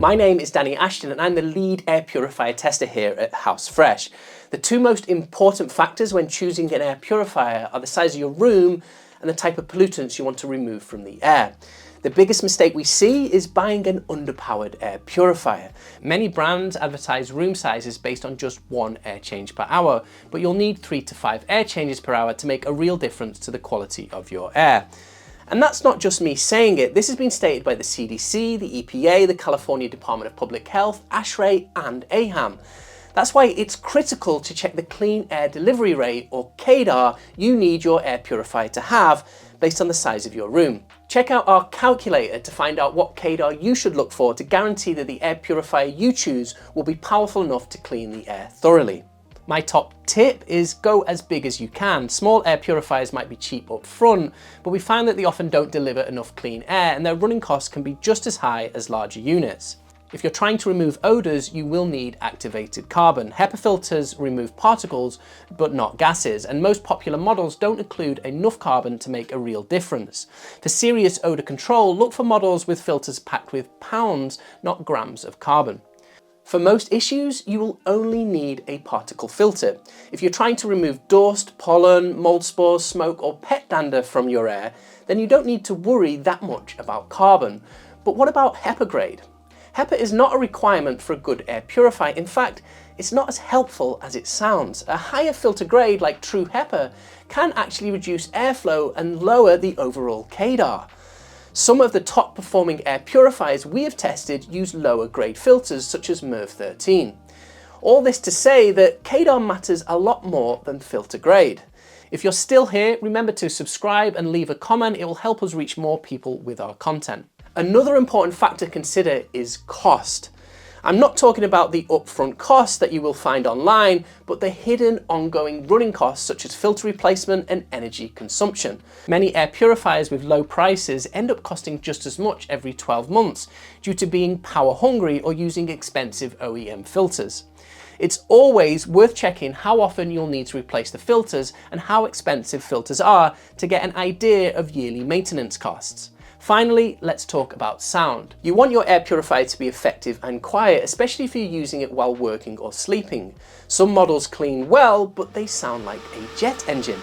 My name is Danny Ashton and I'm the lead air purifier tester here at House Fresh. The two most important factors when choosing an air purifier are the size of your room and the type of pollutants you want to remove from the air. The biggest mistake we see is buying an underpowered air purifier. Many brands advertise room sizes based on just one air change per hour, but you'll need 3 to 5 air changes per hour to make a real difference to the quality of your air. And that's not just me saying it. This has been stated by the CDC, the EPA, the California Department of Public Health, ASHRAE and AHAM. That's why it's critical to check the Clean Air Delivery Rate, or CADR, you need your air purifier to have based on the size of your room. Check out our calculator to find out what CADR you should look for to guarantee that the air purifier you choose will be powerful enough to clean the air thoroughly. My top tip is go as big as you can. Small air purifiers might be cheap up front, but we find that they often don't deliver enough clean air and their running costs can be just as high as larger units. If you're trying to remove odours, you will need activated carbon. HEPA filters remove particles, but not gases, and most popular models don't include enough carbon to make a real difference. For serious odour control, look for models with filters packed with pounds, not grams of carbon. For most issues, you will only need a particle filter. If you're trying to remove dust, pollen, mold spores, smoke or pet dander from your air, then you don't need to worry that much about carbon. But what about HEPA grade? HEPA is not a requirement for a good air purifier. In fact, it's not as helpful as it sounds. A higher filter grade like true HEPA can actually reduce airflow and lower the overall CADR. Some of the top performing air purifiers we have tested use lower grade filters such as MERV 13. All this to say that CADR matters a lot more than filter grade. If you're still here, remember to subscribe and leave a comment. It will help us reach more people with our content. Another important factor to consider is cost. I'm not talking about the upfront costs that you will find online, but the hidden ongoing running costs such as filter replacement and energy consumption. Many air purifiers with low prices end up costing just as much every 12 months due to being power hungry or using expensive OEM filters. It's always worth checking how often you'll need to replace the filters and how expensive filters are to get an idea of yearly maintenance costs. Finally, let's talk about sound. You want your air purifier to be effective and quiet, especially if you're using it while working or sleeping. Some models clean well, but they sound like a jet engine.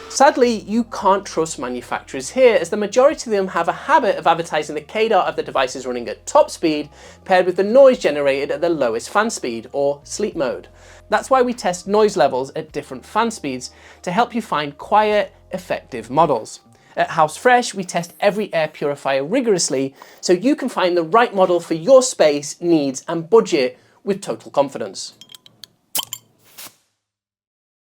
Sadly, you can't trust manufacturers here, as the majority of them have a habit of advertising the CADR of the devices running at top speed paired with the noise generated at the lowest fan speed, or sleep mode. That's why we test noise levels at different fan speeds to help you find quiet, effective models. At House Fresh, we test every air purifier rigorously so you can find the right model for your space, needs and budget with total confidence.